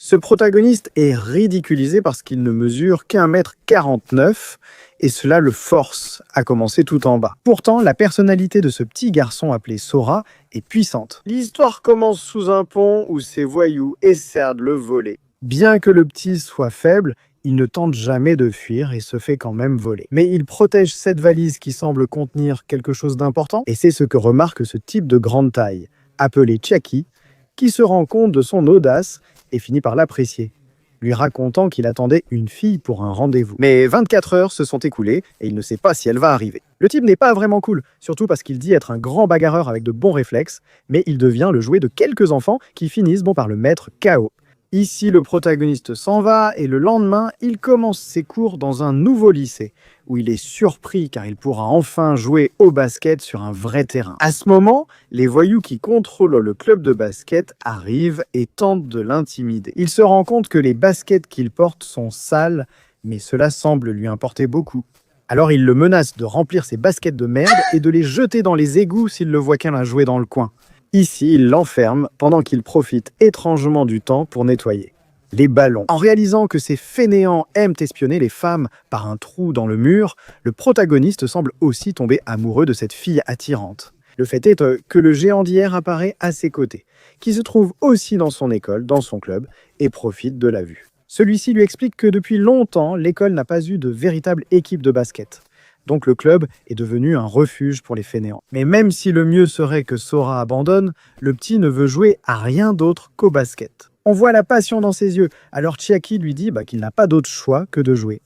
Ce protagoniste est ridiculisé parce qu'il ne mesure qu'1,49 m et cela le force à commencer tout en bas. Pourtant, la personnalité de ce petit garçon appelé Sora est puissante. L'histoire commence sous un pont où ces voyous essaient de le voler. Bien que le petit soit faible, il ne tente jamais de fuir et se fait quand même voler. Mais il protège cette valise qui semble contenir quelque chose d'important et c'est ce que remarque ce type de grande taille, appelé Chiaki, qui se rend compte de son audace et finit par l'apprécier, lui racontant qu'il attendait une fille pour un rendez-vous. Mais 24 heures se sont écoulées et il ne sait pas si elle va arriver. Le type n'est pas vraiment cool, surtout parce qu'il dit être un grand bagarreur avec de bons réflexes, mais il devient le jouet de quelques enfants qui finissent par le mettre KO. Ici, le protagoniste s'en va et le lendemain, il commence ses cours dans un nouveau lycée, où il est surpris car il pourra enfin jouer au basket sur un vrai terrain. À ce moment, les voyous qui contrôlent le club de basket arrivent et tentent de l'intimider. Il se rend compte que les baskets qu'il porte sont sales, mais cela semble lui importer beaucoup. Alors il le menace de remplir ses baskets de merde et de les jeter dans les égouts s'il le voit qu'un à jouer dans le coin. Ici, il l'enferme pendant qu'il profite étrangement du temps pour nettoyer les ballons. En réalisant que ces fainéants aiment espionner les femmes par un trou dans le mur, le protagoniste semble aussi tomber amoureux de cette fille attirante. Le fait est que le géant d'hier apparaît à ses côtés, qui se trouve aussi dans son école, dans son club, et profite de la vue. Celui-ci lui explique que depuis longtemps, l'école n'a pas eu de véritable équipe de basket. Donc le club est devenu un refuge pour les fainéants. Mais même si le mieux serait que Sora abandonne, le petit ne veut jouer à rien d'autre qu'au basket. On voit la passion dans ses yeux, alors Chiaki lui dit qu'il n'a pas d'autre choix que de jouer.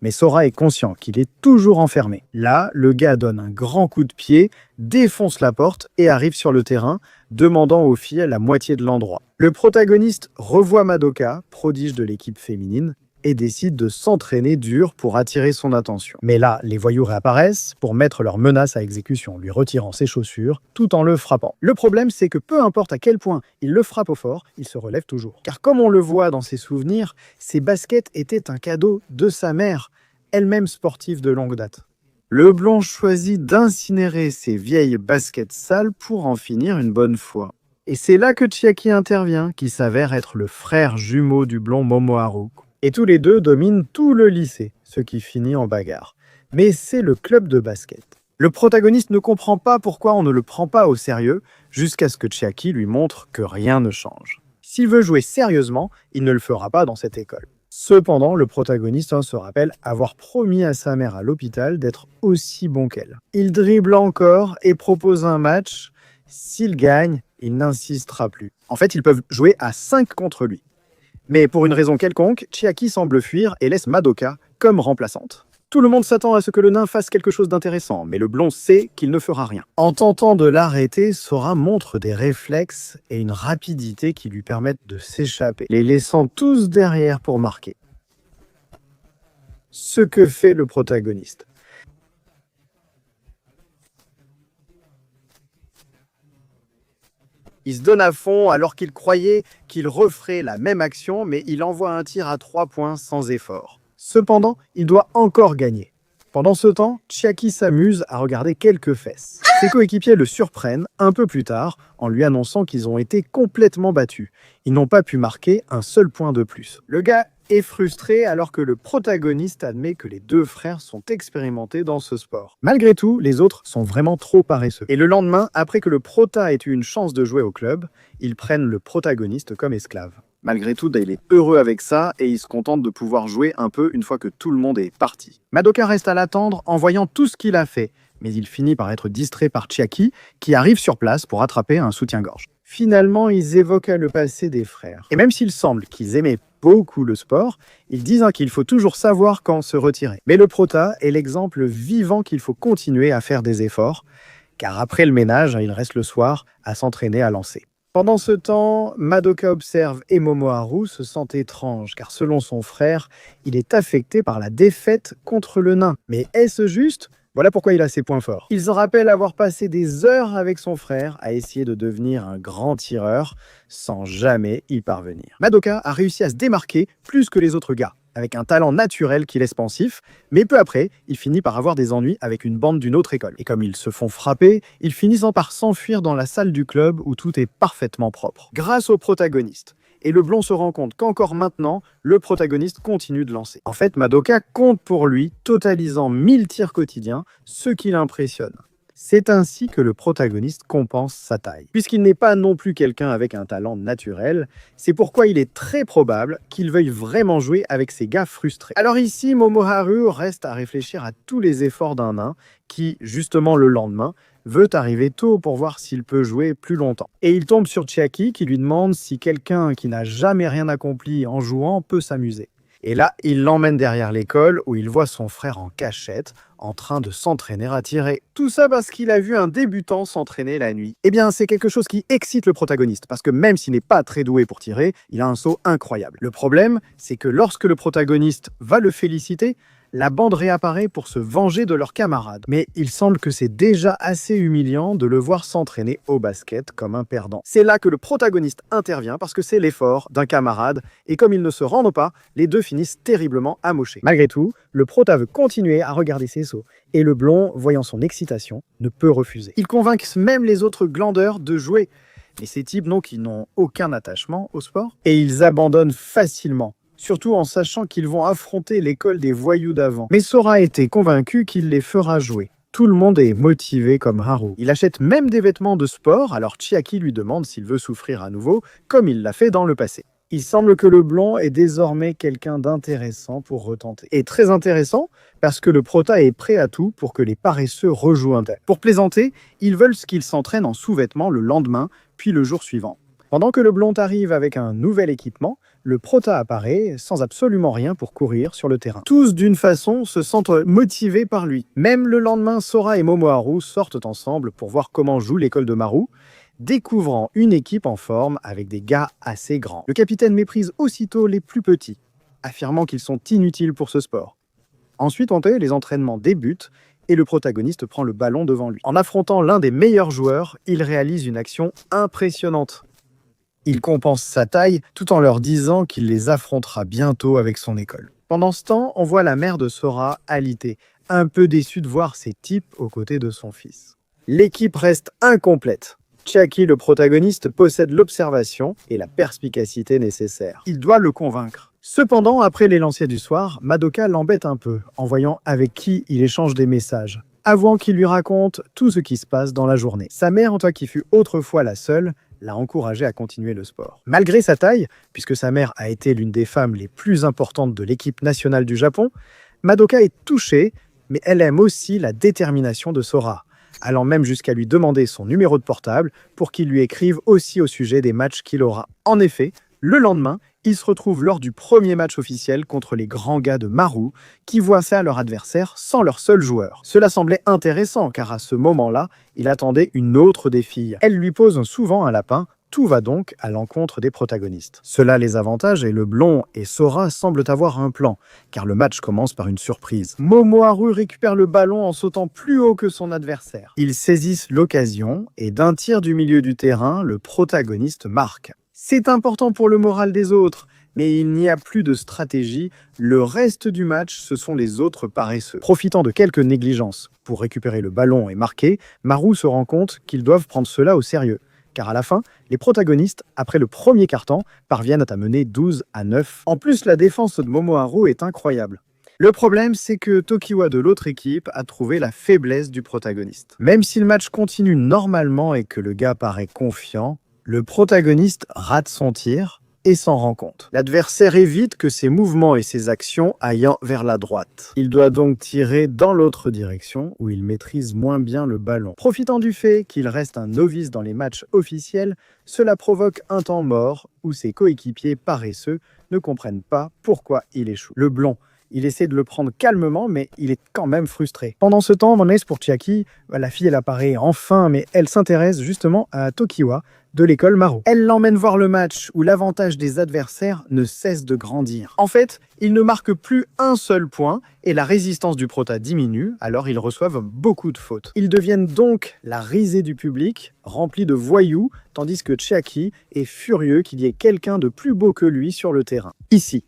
Mais Sora est conscient qu'il est toujours enfermé. Là, le gars donne un grand coup de pied, défonce la porte et arrive sur le terrain, demandant aux filles la moitié de l'endroit. Le protagoniste revoit Madoka, prodige de l'équipe féminine, et décide de s'entraîner dur pour attirer son attention. Mais là, les voyous réapparaissent pour mettre leur menace à exécution, lui retirant ses chaussures tout en le frappant. Le problème, c'est que peu importe à quel point il le frappe au fort, il se relève toujours. Car comme on le voit dans ses souvenirs, ses baskets étaient un cadeau de sa mère, elle-même sportive de longue date. Le blond choisit d'incinérer ses vieilles baskets sales pour en finir une bonne fois. Et c'est là que Chiaki intervient, qui s'avère être le frère jumeau du blond Momoharu. Et tous les deux dominent tout le lycée, ce qui finit en bagarre. Mais c'est le club de basket. Le protagoniste ne comprend pas pourquoi on ne le prend pas au sérieux, jusqu'à ce que Chiaki lui montre que rien ne change. S'il veut jouer sérieusement, il ne le fera pas dans cette école. Cependant, le protagoniste se rappelle avoir promis à sa mère à l'hôpital d'être aussi bon qu'elle. Il dribble encore et propose un match. S'il gagne, il n'insistera plus. En fait, ils peuvent jouer à 5 contre lui. Mais pour une raison quelconque, Chiaki semble fuir et laisse Madoka comme remplaçante. Tout le monde s'attend à ce que le nain fasse quelque chose d'intéressant, mais le blond sait qu'il ne fera rien. En tentant de l'arrêter, Sora montre des réflexes et une rapidité qui lui permettent de s'échapper, les laissant tous derrière pour marquer. Ce que fait le protagoniste. Il se donne à fond alors qu'il croyait qu'il referait la même action, mais il envoie un tir à 3 points sans effort. Cependant, il doit encore gagner. Pendant ce temps, Chiaki s'amuse à regarder quelques fesses. Ses coéquipiers le surprennent un peu plus tard en lui annonçant qu'ils ont été complètement battus. Ils n'ont pas pu marquer un seul point de plus. Le gars est frustré alors que le protagoniste admet que les deux frères sont expérimentés dans ce sport. Malgré tout, les autres sont vraiment trop paresseux. Et le lendemain, après que le prota ait eu une chance de jouer au club, ils prennent le protagoniste comme esclave. Malgré tout, il est heureux avec ça et il se contente de pouvoir jouer un peu une fois que tout le monde est parti. Madoka reste à l'attendre en voyant tout ce qu'il a fait, mais il finit par être distrait par Chiaki qui arrive sur place pour attraper un soutien-gorge. Finalement, ils évoquent le passé des frères. Et même s'il semble qu'ils aimaient beaucoup le sport, ils disent qu'il faut toujours savoir quand se retirer. Mais le prota est l'exemple vivant qu'il faut continuer à faire des efforts, car après le ménage, il reste le soir à s'entraîner à lancer. Pendant ce temps, Madoka observe et Momoharu se sent étrange, car selon son frère, il est affecté par la défaite contre le nain. Mais est-ce juste ? Voilà pourquoi il a ses points forts. Il se rappelle avoir passé des heures avec son frère à essayer de devenir un grand tireur, sans jamais y parvenir. Madoka a réussi à se démarquer plus que les autres gars, avec un talent naturel qui laisse pensif, mais peu après, il finit par avoir des ennuis avec une bande d'une autre école. Et comme ils se font frapper, ils finissent par s'enfuir dans la salle du club où tout est parfaitement propre. Grâce au protagoniste et le blond se rend compte qu'encore maintenant, le protagoniste continue de lancer. En fait, Madoka compte pour lui, totalisant 1000 tirs quotidiens, ce qui l'impressionne. C'est ainsi que le protagoniste compense sa taille. Puisqu'il n'est pas non plus quelqu'un avec un talent naturel, c'est pourquoi il est très probable qu'il veuille vraiment jouer avec ses gars frustrés. Alors ici, Momoharu reste à réfléchir à tous les efforts d'un nain qui, justement le lendemain, veut arriver tôt pour voir s'il peut jouer plus longtemps. Et il tombe sur Chiaki qui lui demande si quelqu'un qui n'a jamais rien accompli en jouant peut s'amuser. Et là, il l'emmène derrière l'école où il voit son frère en cachette, en train de s'entraîner à tirer. Tout ça parce qu'il a vu un débutant s'entraîner la nuit. Eh bien, c'est quelque chose qui excite le protagoniste, parce que même s'il n'est pas très doué pour tirer, il a un saut incroyable. Le problème, c'est que lorsque le protagoniste va le féliciter, la bande réapparaît pour se venger de leurs camarades. Mais il semble que c'est déjà assez humiliant de le voir s'entraîner au basket comme un perdant. C'est là que le protagoniste intervient parce que c'est l'effort d'un camarade et comme ils ne se rendent pas, les deux finissent terriblement amochés. Malgré tout, le prota veut continuer à regarder ses sauts et le blond, voyant son excitation, ne peut refuser. Il convainc même les autres glandeurs de jouer. Mais ces types qui n'ont aucun attachement au sport et ils abandonnent facilement. Surtout en sachant qu'ils vont affronter l'école des voyous d'avant. Mais Sora était convaincu qu'il les fera jouer. Tout le monde est motivé comme Haru. Il achète même des vêtements de sport, alors Chiaki lui demande s'il veut souffrir à nouveau, comme il l'a fait dans le passé. Il semble que le blond est désormais quelqu'un d'intéressant pour retenter. Et très intéressant, parce que le prota est prêt à tout pour que les paresseux rejouent un tel. Pour plaisanter, ils veulent qu'il s'entraîne en sous-vêtements le lendemain, puis le jour suivant. Pendant que le blond arrive avec un nouvel équipement, le prota apparaît sans absolument rien pour courir sur le terrain. Tous, d'une façon, se sentent motivés par lui. Même le lendemain, Sora et Momoharu sortent ensemble pour voir comment joue l'école de Maru, découvrant une équipe en forme avec des gars assez grands. Le capitaine méprise aussitôt les plus petits, affirmant qu'ils sont inutiles pour ce sport. Ensuite, les entraînements débutent et le protagoniste prend le ballon devant lui. En affrontant l'un des meilleurs joueurs, il réalise une action impressionnante. Il compense sa taille tout en leur disant qu'il les affrontera bientôt avec son école. Pendant ce temps, on voit la mère de Sora alitée, un peu déçue de voir ces types aux côtés de son fils. L'équipe reste incomplète. Chiaki, le protagoniste, possède l'observation et la perspicacité nécessaires. Il doit le convaincre. Cependant, après les lanciers du soir, Madoka l'embête un peu en voyant avec qui il échange des messages, avant qu'il lui raconte tout ce qui se passe dans la journée. Sa mère, qui fut autrefois la seule, l'a encouragé à continuer le sport. Malgré sa taille, puisque sa mère a été l'une des femmes les plus importantes de l'équipe nationale du Japon, Madoka est touchée, mais elle aime aussi la détermination de Sora, allant même jusqu'à lui demander son numéro de portable pour qu'il lui écrive aussi au sujet des matchs qu'il aura. En effet, le lendemain, ils se retrouvent lors du premier match officiel contre les grands gars de Maru, qui voient faire leur adversaire sans leur seul joueur. Cela semblait intéressant, car à ce moment-là, il attendait une autre des filles. Elle lui pose souvent un lapin, tout va donc à l'encontre des protagonistes. Cela les avantage et le blond et Sora semblent avoir un plan, car le match commence par une surprise. Momoharu récupère le ballon en sautant plus haut que son adversaire. Ils saisissent l'occasion, et d'un tir du milieu du terrain, le protagoniste marque. C'est important pour le moral des autres, mais il n'y a plus de stratégie. Le reste du match, ce sont les autres paresseux. Profitant de quelques négligences pour récupérer le ballon et marquer, Maru se rend compte qu'ils doivent prendre cela au sérieux. Car à la fin, les protagonistes, après le premier quart-temps, parviennent à mener 12-9. En plus, la défense de Momoharu est incroyable. Le problème, c'est que Tokiwa de l'autre équipe a trouvé la faiblesse du protagoniste. Même si le match continue normalement et que le gars paraît confiant, le protagoniste rate son tir et s'en rend compte. L'adversaire évite que ses mouvements et ses actions aillent vers la droite. Il doit donc tirer dans l'autre direction où il maîtrise moins bien le ballon. Profitant du fait qu'il reste un novice dans les matchs officiels, cela provoque un temps mort où ses coéquipiers paresseux ne comprennent pas pourquoi il échoue. Le blond, il essaie de le prendre calmement, mais il est quand même frustré. Pendant ce temps, pour Chiaki, la fille, elle apparaît enfin, mais elle s'intéresse justement à Tokiwa de l'école Maru. Elle l'emmène voir le match où l'avantage des adversaires ne cesse de grandir. En fait, ils ne marquent plus un seul point et la résistance du prota diminue, alors ils reçoivent beaucoup de fautes. Ils deviennent donc la risée du public, rempli de voyous, tandis que Chiaki est furieux qu'il y ait quelqu'un de plus beau que lui sur le terrain. Ici,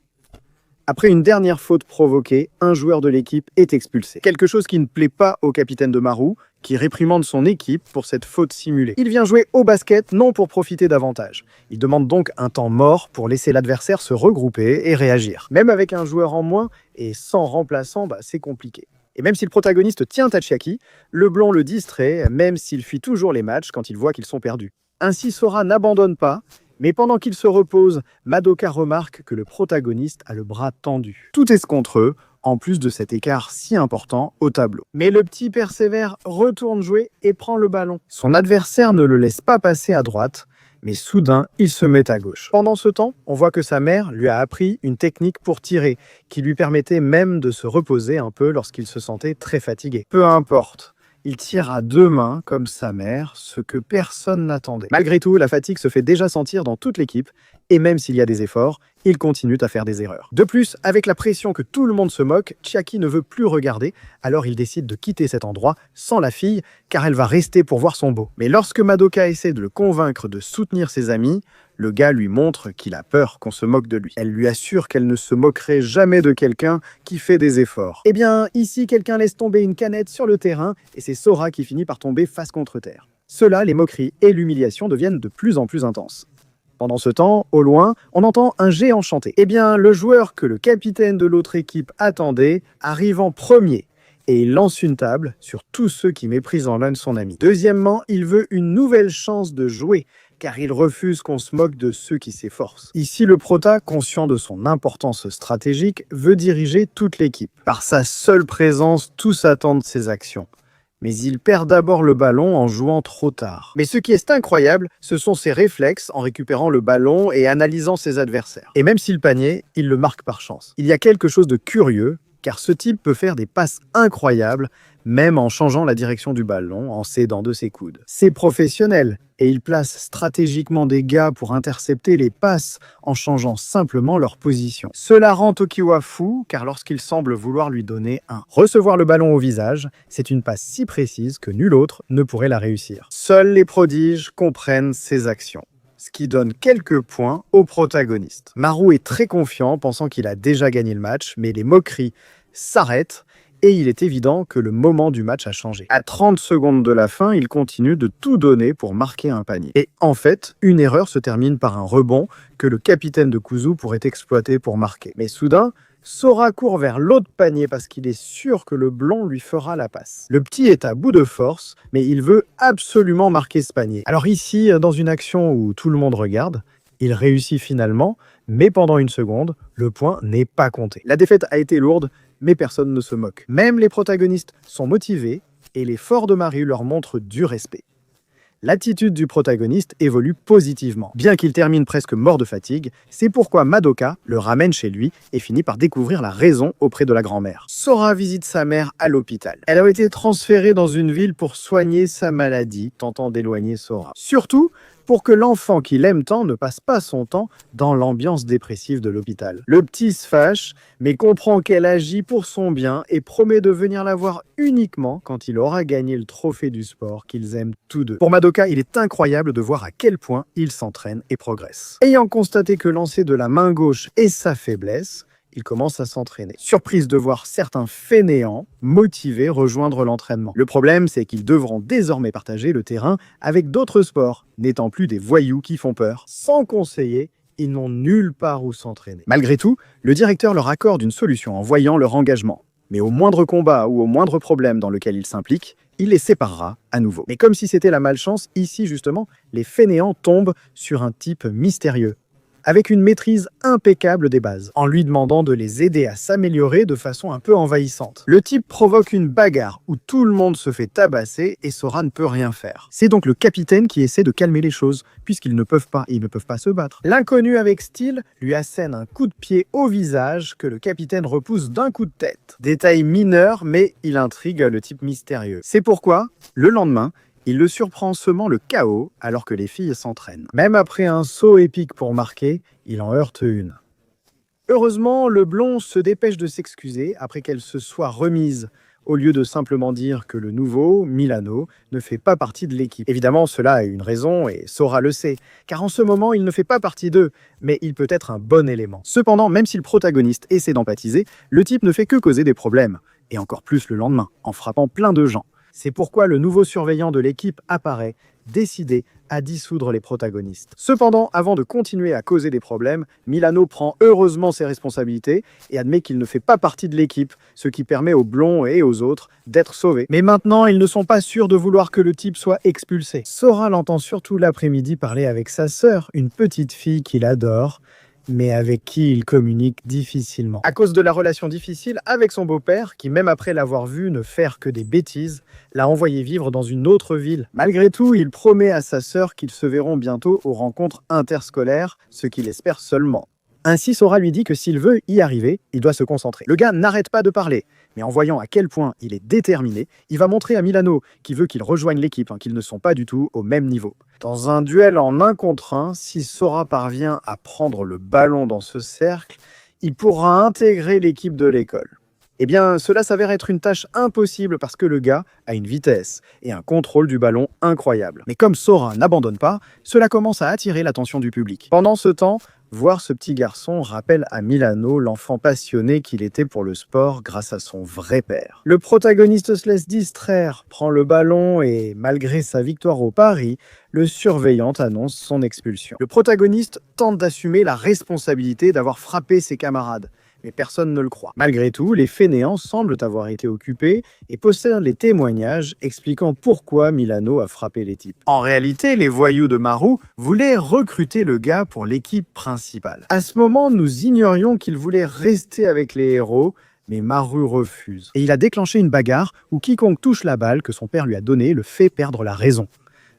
Après une dernière faute provoquée, un joueur de l'équipe est expulsé. Quelque chose qui ne plaît pas au capitaine de Maru, qui réprimande son équipe pour cette faute simulée. Il vient jouer au basket, non pour profiter davantage. Il demande donc un temps mort pour laisser l'adversaire se regrouper et réagir. Même avec un joueur en moins et sans remplaçant, c'est compliqué. Et même si le protagoniste tient à Chiaki, le blond le distrait, même s'il fuit toujours les matchs quand il voit qu'ils sont perdus. Ainsi, Sora n'abandonne pas, mais pendant qu'il se repose, Madoka remarque que le protagoniste a le bras tendu. Tout est contre eux, en plus de cet écart si important au tableau. Mais le petit persévère, retourne jouer et prend le ballon. Son adversaire ne le laisse pas passer à droite, mais soudain, il se met à gauche. Pendant ce temps, on voit que sa mère lui a appris une technique pour tirer, qui lui permettait même de se reposer un peu lorsqu'il se sentait très fatigué. Peu importe. Il tire à deux mains, comme sa mère, ce que personne n'attendait. Malgré tout, la fatigue se fait déjà sentir dans toute l'équipe, et même s'il y a des efforts, il continue à faire des erreurs. De plus, avec la pression que tout le monde se moque, Chiaki ne veut plus regarder, alors il décide de quitter cet endroit sans la fille, car elle va rester pour voir son beau. Mais lorsque Madoka essaie de le convaincre de soutenir ses amis, le gars lui montre qu'il a peur qu'on se moque de lui. Elle lui assure qu'elle ne se moquerait jamais de quelqu'un qui fait des efforts. Eh bien, ici, quelqu'un laisse tomber une canette sur le terrain, et c'est Sora qui finit par tomber face contre terre. Cela, les moqueries et l'humiliation deviennent de plus en plus intenses. Pendant ce temps, au loin, on entend un géant chanter. Eh bien, le joueur que le capitaine de l'autre équipe attendait arrive en premier et il lance une table sur tous ceux qui méprisent en l'un de son ami. Deuxièmement, il veut une nouvelle chance de jouer, car il refuse qu'on se moque de ceux qui s'efforcent. Ici, le prota, conscient de son importance stratégique, veut diriger toute l'équipe. Par sa seule présence, tous attendent ses actions. Mais il perd d'abord le ballon en jouant trop tard. Mais ce qui est incroyable, ce sont ses réflexes en récupérant le ballon et analysant ses adversaires. Et même s'il panier, il le marque par chance. Il y a quelque chose de curieux, car ce type peut faire des passes incroyables, même en changeant la direction du ballon, en s'aidant de ses coudes. C'est professionnel, et il place stratégiquement des gars pour intercepter les passes en changeant simplement leur position. Cela rend Tokiwa fou, car lorsqu'il semble vouloir lui donner recevoir le ballon au visage, c'est une passe si précise que nul autre ne pourrait la réussir. Seuls les prodiges comprennent ses actions, ce qui donne quelques points au protagoniste. Maru est très confiant, pensant qu'il a déjà gagné le match, mais les moqueries s'arrêtent, et il est évident que le moment du match a changé. À 30 secondes de la fin, il continue de tout donner pour marquer un panier. Et en fait, une erreur se termine par un rebond que le capitaine de Kuzu pourrait exploiter pour marquer. Mais soudain, Sora court vers l'autre panier parce qu'il est sûr que le blond lui fera la passe. Le petit est à bout de force, mais il veut absolument marquer ce panier. Alors ici, dans une action où tout le monde regarde, il réussit finalement, mais pendant une seconde, le point n'est pas compté. La défaite a été lourde, mais personne ne se moque. Même les protagonistes sont motivés et l'effort de Maru leur montre du respect. L'attitude du protagoniste évolue positivement. Bien qu'il termine presque mort de fatigue, c'est pourquoi Madoka le ramène chez lui et finit par découvrir la raison auprès de la grand-mère. Sora visite sa mère à l'hôpital. Elle a été transférée dans une ville pour soigner sa maladie, tentant d'éloigner Sora. Surtout pour que l'enfant qu'il aime tant ne passe pas son temps dans l'ambiance dépressive de l'hôpital. Le petit se fâche, mais comprend qu'elle agit pour son bien et promet de venir la voir uniquement quand il aura gagné le trophée du sport qu'ils aiment tous deux. Pour Madoka, il est incroyable de voir à quel point il s'entraîne et progresse. Ayant constaté que lancer de la main gauche est sa faiblesse, il commence à s'entraîner. Surprise de voir certains fainéants motivés rejoindre l'entraînement. Le problème, c'est qu'ils devront désormais partager le terrain avec d'autres sports, n'étant plus des voyous qui font peur. Sans conseiller, ils n'ont nulle part où s'entraîner. Malgré tout, le directeur leur accorde une solution en voyant leur engagement. Mais au moindre combat ou au moindre problème dans lequel ils s'impliquent, il les séparera à nouveau. Mais comme si c'était la malchance, ici justement, les fainéants tombent sur un type mystérieux, avec une maîtrise impeccable des bases, en lui demandant de les aider à s'améliorer de façon un peu envahissante. Le type provoque une bagarre où tout le monde se fait tabasser et Sora ne peut rien faire. C'est donc le capitaine qui essaie de calmer les choses, puisqu'ils ne peuvent pas se battre. L'inconnu avec style lui assène un coup de pied au visage que le capitaine repousse d'un coup de tête. Détail mineur, mais il intrigue le type mystérieux. C'est pourquoi, le lendemain, il le surprend semant le chaos alors que les filles s'entraînent. Même après un saut épique pour marquer, il en heurte une. Heureusement, le blond se dépêche de s'excuser après qu'elle se soit remise au lieu de simplement dire que le nouveau, Milano, ne fait pas partie de l'équipe. Évidemment, cela a une raison et Sora le sait, car en ce moment, il ne fait pas partie d'eux, mais il peut être un bon élément. Cependant, même si le protagoniste essaie d'empathiser, le type ne fait que causer des problèmes, et encore plus le lendemain, en frappant plein de gens. C'est pourquoi le nouveau surveillant de l'équipe apparaît, décidé à dissoudre les protagonistes. Cependant, avant de continuer à causer des problèmes, Milano prend heureusement ses responsabilités et admet qu'il ne fait pas partie de l'équipe, ce qui permet aux blonds et aux autres d'être sauvés. Mais maintenant, ils ne sont pas sûrs de vouloir que le type soit expulsé. Sora l'entend surtout l'après-midi parler avec sa sœur, une petite fille qu'il adore, mais avec qui il communique difficilement. À cause de la relation difficile avec son beau-père, qui même après l'avoir vu ne faire que des bêtises, l'a envoyé vivre dans une autre ville. Malgré tout, il promet à sa sœur qu'ils se verront bientôt aux rencontres interscolaires, ce qu'il espère seulement. Ainsi, Sora lui dit que s'il veut y arriver, il doit se concentrer. Le gars n'arrête pas de parler, mais en voyant à quel point il est déterminé, il va montrer à Milano, qui veut qu'il rejoigne l'équipe, qu'ils ne sont pas du tout au même niveau. Dans un duel en 1 contre 1, si Sora parvient à prendre le ballon dans ce cercle, il pourra intégrer l'équipe de l'école. Eh bien, cela s'avère être une tâche impossible parce que le gars a une vitesse et un contrôle du ballon incroyable. Mais comme Sora n'abandonne pas, cela commence à attirer l'attention du public. Pendant ce temps, voir ce petit garçon rappelle à Milano l'enfant passionné qu'il était pour le sport grâce à son vrai père. Le protagoniste se laisse distraire, prend le ballon et, malgré sa victoire au pari, le surveillant annonce son expulsion. Le protagoniste tente d'assumer la responsabilité d'avoir frappé ses camarades, mais personne ne le croit. Malgré tout, les fainéants semblent avoir été occupés et possèdent les témoignages expliquant pourquoi Milano a frappé les types. En réalité, les voyous de Maru voulaient recruter le gars pour l'équipe principale. À ce moment, nous ignorions qu'il voulait rester avec les héros, mais Maru refuse. Et il a déclenché une bagarre où quiconque touche la balle que son père lui a donnée le fait perdre la raison.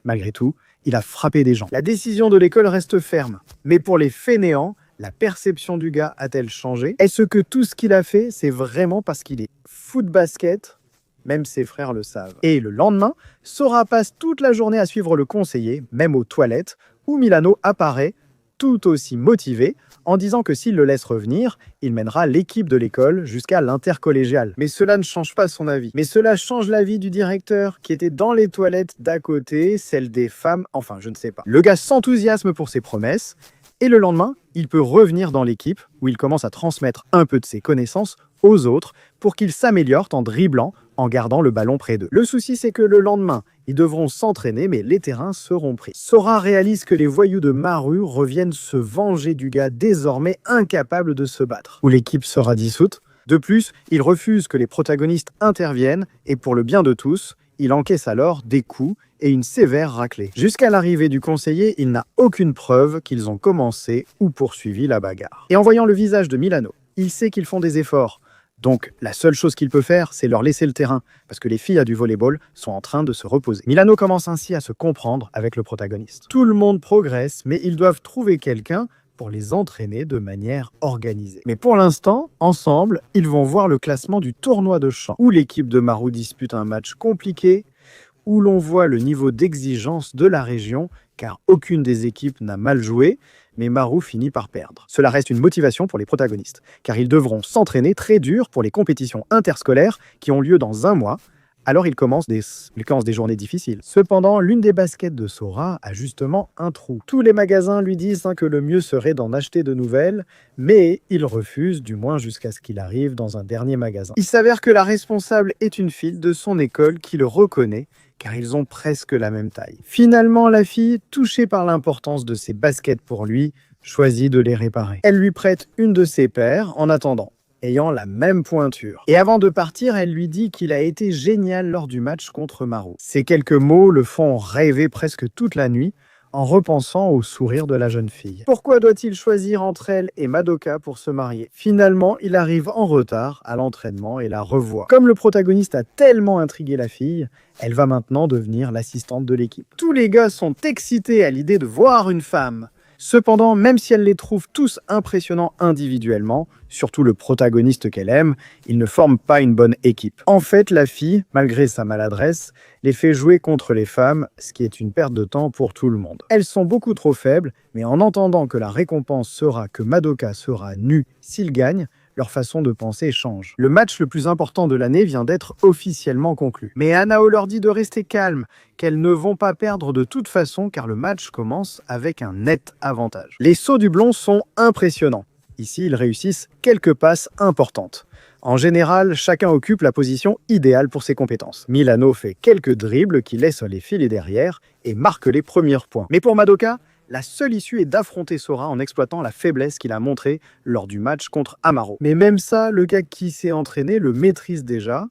Malgré tout, il a frappé des gens. La décision de l'école reste ferme, mais pour les fainéants, la perception du gars a-t-elle changé? Est-ce que tout ce qu'il a fait, c'est vraiment parce qu'il est foot basket? Même ses frères le savent. Et le lendemain, Sora passe toute la journée à suivre le conseiller, même aux toilettes, où Milano apparaît, tout aussi motivé, en disant que s'il le laisse revenir, il mènera l'équipe de l'école jusqu'à l'intercollégial. Mais cela ne change pas son avis. Mais cela change l'avis du directeur, qui était dans les toilettes d'à côté, celle des femmes, enfin je ne sais pas. Le gars s'enthousiasme pour ses promesses, et le lendemain, il peut revenir dans l'équipe où il commence à transmettre un peu de ses connaissances aux autres pour qu'ils s'améliorent en dribblant, en gardant le ballon près d'eux. Le souci, c'est que le lendemain, ils devront s'entraîner, mais les terrains seront pris. Sora réalise que les voyous de Maru reviennent se venger du gars désormais incapable de se battre, où l'équipe sera dissoute. De plus, il refuse que les protagonistes interviennent et pour le bien de tous, il encaisse alors des coups et une sévère raclée. Jusqu'à l'arrivée du conseiller, il n'a aucune preuve qu'ils ont commencé ou poursuivi la bagarre. Et en voyant le visage de Milano, il sait qu'ils font des efforts. Donc, la seule chose qu'il peut faire, c'est leur laisser le terrain, parce que les filles du volleyball sont en train de se reposer. Milano commence ainsi à se comprendre avec le protagoniste. Tout le monde progresse, mais ils doivent trouver quelqu'un pour les entraîner de manière organisée. Mais pour l'instant, ensemble, ils vont voir le classement du tournoi de chant, où l'équipe de Maru dispute un match compliqué, où l'on voit le niveau d'exigence de la région, car aucune des équipes n'a mal joué, mais Maru finit par perdre. Cela reste une motivation pour les protagonistes, car ils devront s'entraîner très dur pour les compétitions interscolaires qui ont lieu dans 1 mois, alors ils commencent des journées difficiles. Cependant, l'une des baskets de Sora a justement un trou. Tous les magasins lui disent que le mieux serait d'en acheter de nouvelles, mais il refuse, du moins jusqu'à ce qu'il arrive dans un dernier magasin. Il s'avère que la responsable est une fille de son école qui le reconnaît, car ils ont presque la même taille. Finalement, la fille, touchée par l'importance de ses baskets pour lui, choisit de les réparer. Elle lui prête une de ses paires en attendant, ayant la même pointure. Et avant de partir, elle lui dit qu'il a été génial lors du match contre Maru. Ces quelques mots le font rêver presque toute la nuit, en repensant au sourire de la jeune fille. Pourquoi doit-il choisir entre elle et Madoka pour se marier? Finalement, il arrive en retard à l'entraînement et la revoit. Comme le protagoniste a tellement intrigué la fille, elle va maintenant devenir l'assistante de l'équipe. Tous les gars sont excités à l'idée de voir une femme. Cependant, même si elle les trouve tous impressionnants individuellement, surtout le protagoniste qu'elle aime, ils ne forment pas une bonne équipe. En fait, la fille, malgré sa maladresse, les fait jouer contre les femmes, ce qui est une perte de temps pour tout le monde. Elles sont beaucoup trop faibles, mais en entendant que la récompense sera que Madoka sera nue s'il gagne, leur façon de penser change. Le match le plus important de l'année vient d'être officiellement conclu. Mais Hanao leur dit de rester calme, qu'elles ne vont pas perdre de toute façon car le match commence avec un net avantage. Les sauts du blond sont impressionnants. Ici, ils réussissent quelques passes importantes. En général, chacun occupe la position idéale pour ses compétences. Milano fait quelques dribbles qui laissent les filets derrière et marque les premiers points. Mais pour Madoka, la seule issue est d'affronter Sora en exploitant la faiblesse qu'il a montrée lors du match contre Amaro. Mais même ça, le gars qui s'est entraîné le maîtrise déjà,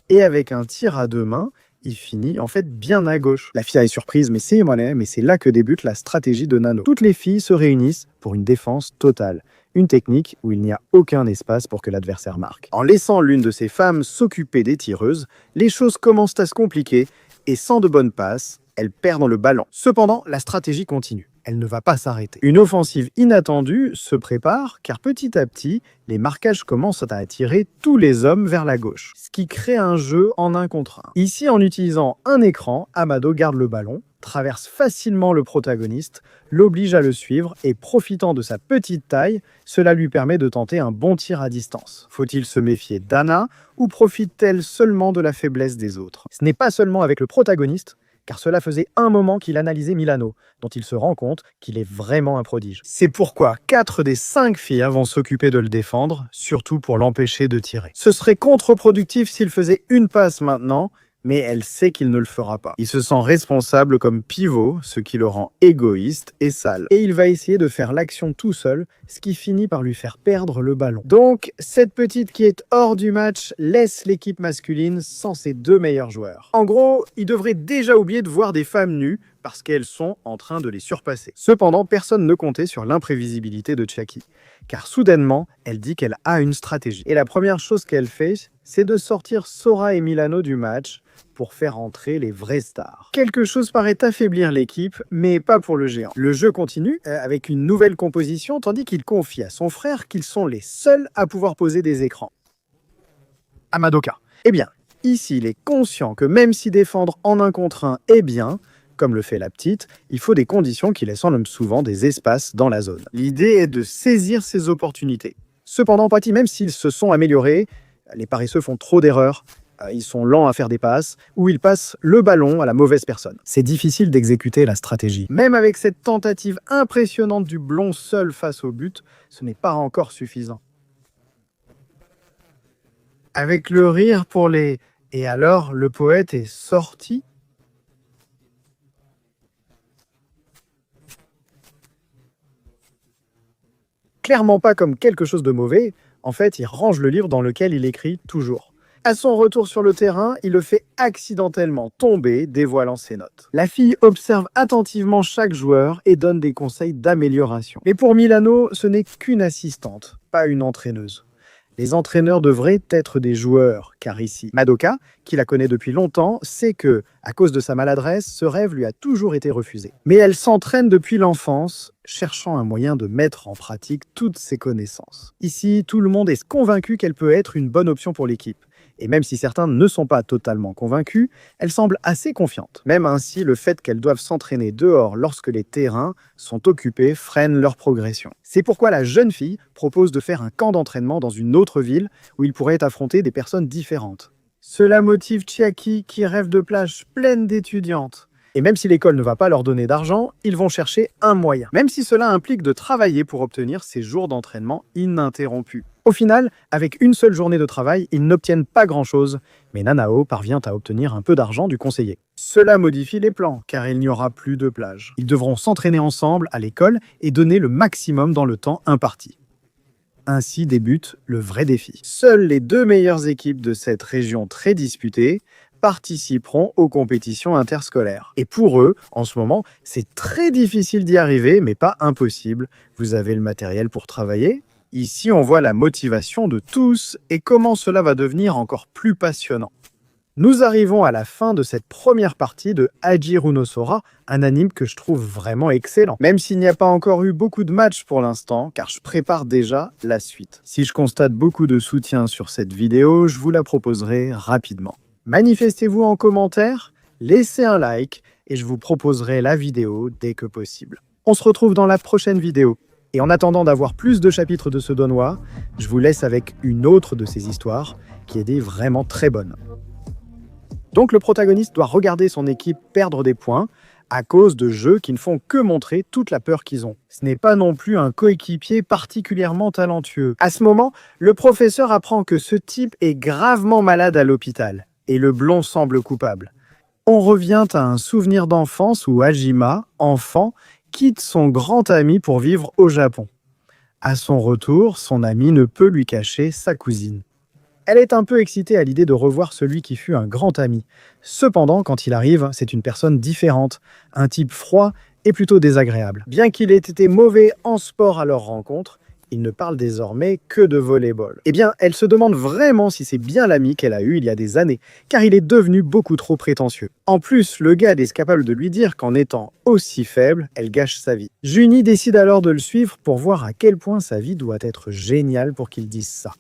et avec un tir à deux mains, il finit en fait bien à gauche. La fille est surprise, mais c'est là que débute la stratégie de Nano. Toutes les filles se réunissent pour une défense totale. Une technique où il n'y a aucun espace pour que l'adversaire marque. En laissant l'une de ces femmes s'occuper des tireuses, les choses commencent à se compliquer et sans de bonnes passes, elles perdent le ballon. Cependant, la stratégie continue. Elle ne va pas s'arrêter. Une offensive inattendue se prépare car petit à petit, les marquages commencent à attirer tous les hommes vers la gauche, ce qui crée un jeu en 1 contre 1. Ici, en utilisant un écran, Amado garde le ballon, traverse facilement le protagoniste, l'oblige à le suivre et profitant de sa petite taille, cela lui permet de tenter un bon tir à distance. Faut-il se méfier d'Anna ou profite-t-elle seulement de la faiblesse des autres? Ce n'est pas seulement avec le protagoniste, car cela faisait un moment qu'il analysait Milano, dont il se rend compte qu'il est vraiment un prodige. C'est pourquoi 4 des 5 filles vont s'occuper de le défendre, surtout pour l'empêcher de tirer. Ce serait contre-productif s'il faisait une passe maintenant, mais elle sait qu'il ne le fera pas. Il se sent responsable comme pivot, ce qui le rend égoïste et sale. Et il va essayer de faire l'action tout seul, ce qui finit par lui faire perdre le ballon. Donc, cette petite qui est hors du match laisse l'équipe masculine sans ses 2 meilleurs joueurs. En gros, il devrait déjà oublier de voir des femmes nues, parce qu'elles sont en train de les surpasser. Cependant, personne ne comptait sur l'imprévisibilité de Chiaki, car soudainement, elle dit qu'elle a une stratégie. Et la première chose qu'elle fait, c'est de sortir Sora et Milano du match pour faire entrer les vraies stars. Quelque chose paraît affaiblir l'équipe, mais pas pour le géant. Le jeu continue avec une nouvelle composition, tandis qu'il confie à son frère qu'ils sont les seuls à pouvoir poser des écrans. À Madoka. Eh bien, ici, il est conscient que même si défendre en 1 contre 1 est bien, comme le fait la petite, il faut des conditions qui laissent en homme souvent des espaces dans la zone. L'idée est de saisir ces opportunités. Cependant, même s'ils se sont améliorés, les paresseux font trop d'erreurs, ils sont lents à faire des passes, ou ils passent le ballon à la mauvaise personne. C'est difficile d'exécuter la stratégie. Même avec cette tentative impressionnante du blond seul face au but, ce n'est pas encore suffisant. Avec le rire pour les « et alors, le poète est sorti ?» Clairement pas comme quelque chose de mauvais, en fait, il range le livre dans lequel il écrit toujours. À son retour sur le terrain, il le fait accidentellement tomber, dévoilant ses notes. La fille observe attentivement chaque joueur et donne des conseils d'amélioration. Mais pour Milano, ce n'est qu'une assistante, pas une entraîneuse. Les entraîneurs devraient être des joueurs, car ici, Madoka, qui la connaît depuis longtemps, sait que, à cause de sa maladresse, ce rêve lui a toujours été refusé. Mais elle s'entraîne depuis l'enfance, cherchant un moyen de mettre en pratique toutes ses connaissances. Ici, tout le monde est convaincu qu'elle peut être une bonne option pour l'équipe. Et même si certains ne sont pas totalement convaincus, elle semble assez confiante. Même ainsi, le fait qu'elles doivent s'entraîner dehors lorsque les terrains sont occupés freine leur progression. C'est pourquoi la jeune fille propose de faire un camp d'entraînement dans une autre ville où ils pourraient affronter des personnes différentes. Cela motive Chiaki qui rêve de plages pleines d'étudiantes. Et même si l'école ne va pas leur donner d'argent, ils vont chercher un moyen. Même si cela implique de travailler pour obtenir ces jours d'entraînement ininterrompus. Au final, avec une seule journée de travail, ils n'obtiennent pas grand-chose, mais Nanao parvient à obtenir un peu d'argent du conseiller. Cela modifie les plans, car il n'y aura plus de plage. Ils devront s'entraîner ensemble à l'école et donner le maximum dans le temps imparti. Ainsi débute le vrai défi. Seules les 2 meilleures équipes de cette région très disputée participeront aux compétitions interscolaires. Et pour eux, en ce moment, c'est très difficile d'y arriver, mais pas impossible. Vous avez le matériel pour travailler. Ici, on voit la motivation de tous et comment cela va devenir encore plus passionnant. Nous arrivons à la fin de cette première partie de Hajiro no Sora, un anime que je trouve vraiment excellent. Même s'il n'y a pas encore eu beaucoup de matchs pour l'instant, car je prépare déjà la suite. Si je constate beaucoup de soutien sur cette vidéo, je vous la proposerai rapidement. Manifestez-vous en commentaire, laissez un like et je vous proposerai la vidéo dès que possible. On se retrouve dans la prochaine vidéo. Et en attendant d'avoir plus de chapitres de ce Danois, je vous laisse avec une autre de ces histoires qui est vraiment très bonne. Donc le protagoniste doit regarder son équipe perdre des points à cause de jeux qui ne font que montrer toute la peur qu'ils ont. Ce n'est pas non plus un coéquipier particulièrement talentueux. À ce moment, le professeur apprend que ce type est gravement malade à l'hôpital, et le blond semble coupable. On revient à un souvenir d'enfance où Hajima, enfant, quitte son grand ami pour vivre au Japon. À son retour, son ami ne peut lui cacher sa cousine. Elle est un peu excitée à l'idée de revoir celui qui fut un grand ami. Cependant, quand il arrive, c'est une personne différente, un type froid et plutôt désagréable. Bien qu'il ait été mauvais en sport à leur rencontre, il ne parle désormais que de volleyball. Eh bien, elle se demande vraiment si c'est bien l'ami qu'elle a eu il y a des années, car il est devenu beaucoup trop prétentieux. En plus, le gars est capable de lui dire qu'en étant aussi faible, elle gâche sa vie. Juni décide alors de le suivre pour voir à quel point sa vie doit être géniale pour qu'il dise ça.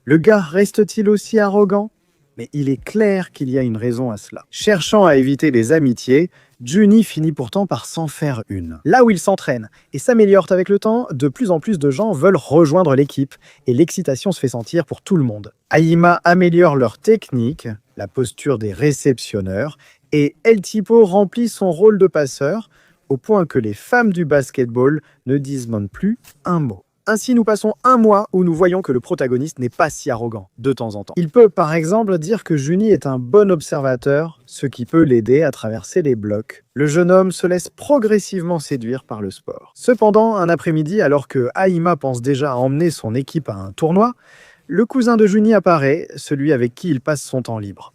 Le gars reste-t-il aussi arrogant? Mais il est clair qu'il y a une raison à cela. Cherchant à éviter les amitiés, Juni finit pourtant par s'en faire une. Là où il s'entraîne et s'améliore avec le temps, de plus en plus de gens veulent rejoindre l'équipe et l'excitation se fait sentir pour tout le monde. Aima améliore leur technique, la posture des réceptionneurs, et El Tipo remplit son rôle de passeur, au point que les femmes du basketball ne disent même plus un mot. Ainsi, nous passons un mois où nous voyons que le protagoniste n'est pas si arrogant, de temps en temps. Il peut, par exemple, dire que Juni est un bon observateur, ce qui peut l'aider à traverser les blocs. Le jeune homme se laisse progressivement séduire par le sport. Cependant, un après-midi, alors que Aima pense déjà à emmener son équipe à un tournoi, le cousin de Juni apparaît, celui avec qui il passe son temps libre.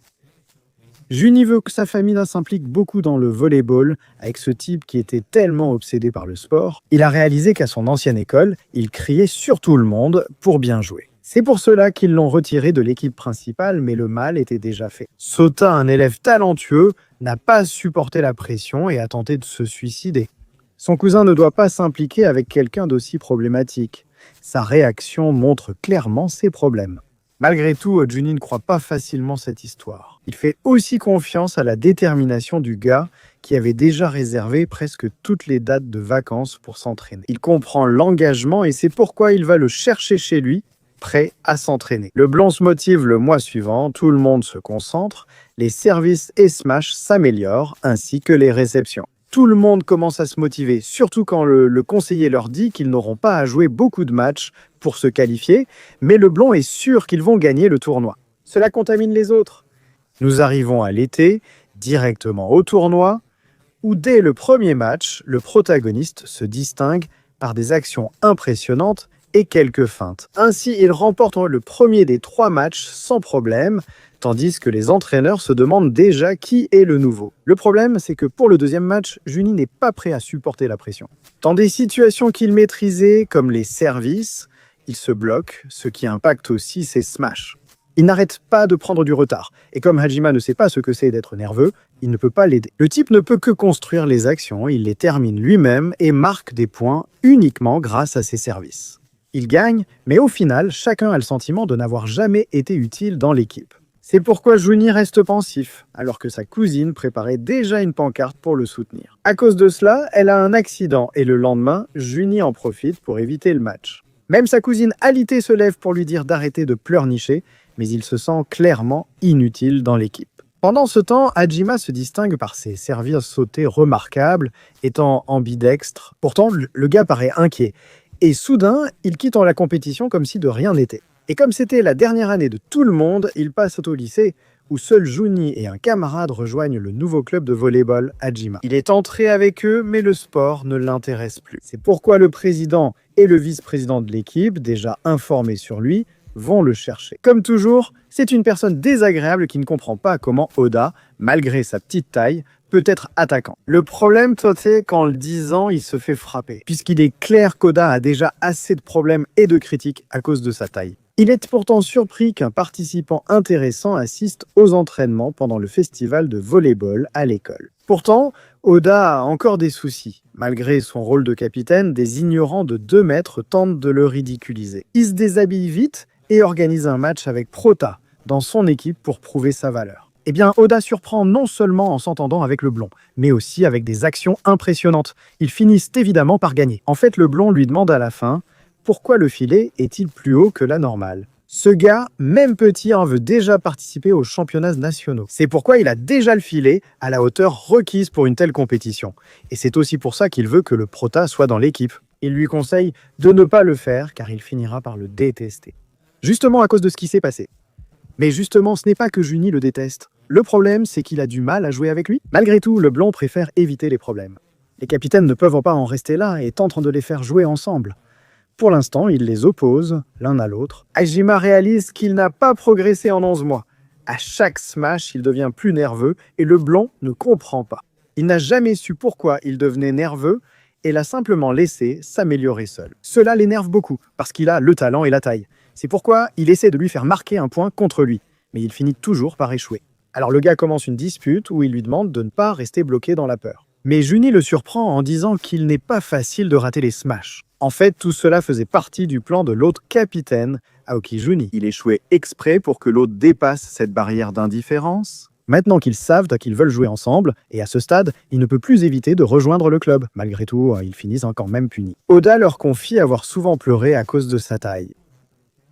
Juni veut que sa famille s'implique beaucoup dans le volleyball avec ce type qui était tellement obsédé par le sport. Il a réalisé qu'à son ancienne école, il criait sur tout le monde pour bien jouer. C'est pour cela qu'ils l'ont retiré de l'équipe principale, mais le mal était déjà fait. Sota, un élève talentueux, n'a pas supporté la pression et a tenté de se suicider. Son cousin ne doit pas s'impliquer avec quelqu'un d'aussi problématique. Sa réaction montre clairement ses problèmes. Malgré tout, Juni ne croit pas facilement cette histoire. Il fait aussi confiance à la détermination du gars qui avait déjà réservé presque toutes les dates de vacances pour s'entraîner. Il comprend l'engagement et c'est pourquoi il va le chercher chez lui, prêt à s'entraîner. Le blond se motive le mois suivant, tout le monde se concentre, les services et smash s'améliorent, ainsi que les réceptions. Tout le monde commence à se motiver, surtout quand le conseiller leur dit qu'ils n'auront pas à jouer beaucoup de matchs pour se qualifier, mais le blond est sûr qu'ils vont gagner le tournoi. Cela contamine les autres. Nous arrivons à l'été, directement au tournoi, où dès le premier match, le protagoniste se distingue par des actions impressionnantes et quelques feintes. Ainsi, il remporte le premier des 3 matchs sans problème, tandis que les entraîneurs se demandent déjà qui est le nouveau. Le problème, c'est que pour le deuxième match, Juni n'est pas prêt à supporter la pression. Dans des situations qu'il maîtrisait, comme les services, il se bloque, ce qui impacte aussi ses smashs. Il n'arrête pas de prendre du retard, et comme Hajima ne sait pas ce que c'est d'être nerveux, il ne peut pas l'aider. Le type ne peut que construire les actions, il les termine lui-même et marque des points uniquement grâce à ses services. Il gagne, mais au final, chacun a le sentiment de n'avoir jamais été utile dans l'équipe. C'est pourquoi Juni reste pensif, alors que sa cousine préparait déjà une pancarte pour le soutenir. À cause de cela, elle a un accident et le lendemain, Juni en profite pour éviter le match. Même sa cousine alitée se lève pour lui dire d'arrêter de pleurnicher, mais il se sent clairement inutile dans l'équipe. Pendant ce temps, Hajima se distingue par ses services sautés remarquables, étant ambidextre. Pourtant, le gars paraît inquiet. Et soudain, il quitte la compétition comme si de rien n'était. Et comme c'était la dernière année de tout le monde, il passe au lycée, où seul Juni et un camarade rejoignent le nouveau club de volleyball Hajima. Il est entré avec eux, mais le sport ne l'intéresse plus. C'est pourquoi le président et le vice-président de l'équipe, déjà informés sur lui, vont le chercher. Comme toujours, c'est une personne désagréable qui ne comprend pas comment Oda, malgré sa petite taille, peut être attaquant. Le problème, c'est qu'en le disant, il se fait frapper, puisqu'il est clair qu'Oda a déjà assez de problèmes et de critiques à cause de sa taille. Il est pourtant surpris qu'un participant intéressant assiste aux entraînements pendant le festival de volleyball à l'école. Pourtant, Oda a encore des soucis. Malgré son rôle de capitaine, des ignorants de 2 mètres tentent de le ridiculiser. Il se déshabille vite et organise un match avec Prota dans son équipe pour prouver sa valeur. Eh bien, Oda surprend non seulement en s'entendant avec le blond, mais aussi avec des actions impressionnantes. Ils finissent évidemment par gagner. En fait, le blond lui demande à la fin « Pourquoi le filet est-il plus haut que la normale ?» Ce gars, même petit, veut déjà participer aux championnats nationaux. C'est pourquoi il a déjà le filet à la hauteur requise pour une telle compétition. Et c'est aussi pour ça qu'il veut que le Prota soit dans l'équipe. Il lui conseille de ne pas le faire car il finira par le détester. Justement à cause de ce qui s'est passé. Mais justement, ce n'est pas que Juni le déteste. Le problème, c'est qu'il a du mal à jouer avec lui. Malgré tout, le blond préfère éviter les problèmes. Les capitaines ne peuvent pas en rester là et tentent de les faire jouer ensemble. Pour l'instant, il les oppose l'un à l'autre. Hajime réalise qu'il n'a pas progressé en 11 mois. À chaque smash, il devient plus nerveux et le blond ne comprend pas. Il n'a jamais su pourquoi il devenait nerveux et l'a simplement laissé s'améliorer seul. Cela l'énerve beaucoup parce qu'il a le talent et la taille. C'est pourquoi il essaie de lui faire marquer un point contre lui, mais il finit toujours par échouer. Alors le gars commence une dispute où il lui demande de ne pas rester bloqué dans la peur. Mais Juni le surprend en disant qu'il n'est pas facile de rater les smashs. En fait, tout cela faisait partie du plan de l'autre capitaine, Aoki Juni. Il échouait exprès pour que l'autre dépasse cette barrière d'indifférence. Maintenant qu'ils savent qu'ils veulent jouer ensemble, et à ce stade, il ne peut plus éviter de rejoindre le club. Malgré tout, ils finissent encore même punis. Oda leur confie avoir souvent pleuré à cause de sa taille.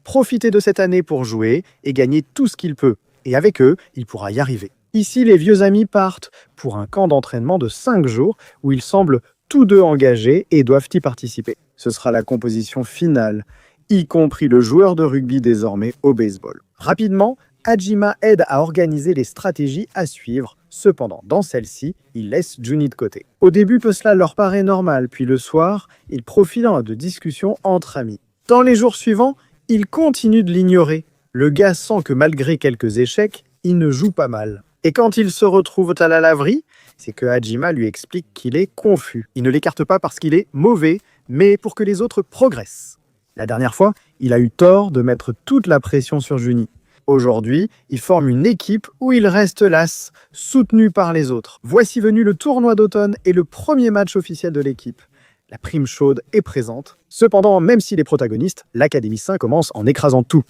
Profitez de cette année pour jouer et gagner tout ce qu'il peut. Et avec eux, il pourra y arriver. Ici, les vieux amis partent pour un camp d'entraînement de 5 jours où ils semblent tous deux engagés et doivent y participer. Ce sera la composition finale, y compris le joueur de rugby désormais au baseball. Rapidement, Hajime aide à organiser les stratégies à suivre. Cependant, dans celle-ci, il laisse Juni de côté. Au début, cela leur paraît normal, puis le soir, ils profitent de discussions entre amis. Dans les jours suivants, il continue de l'ignorer. Le gars sent que malgré quelques échecs, il ne joue pas mal. Et quand ils se retrouvent à la laverie, c'est que Hajime lui explique qu'il est confus. Il ne l'écarte pas parce qu'il est mauvais, mais pour que les autres progressent. La dernière fois, il a eu tort de mettre toute la pression sur Juni. Aujourd'hui, ils forment une équipe où ils restent las, soutenus par les autres. Voici venu le tournoi d'automne et le premier match officiel de l'équipe. La prime chaude est présente. Cependant, même s'il est protagoniste, l'Académie 5 commence en écrasant tout.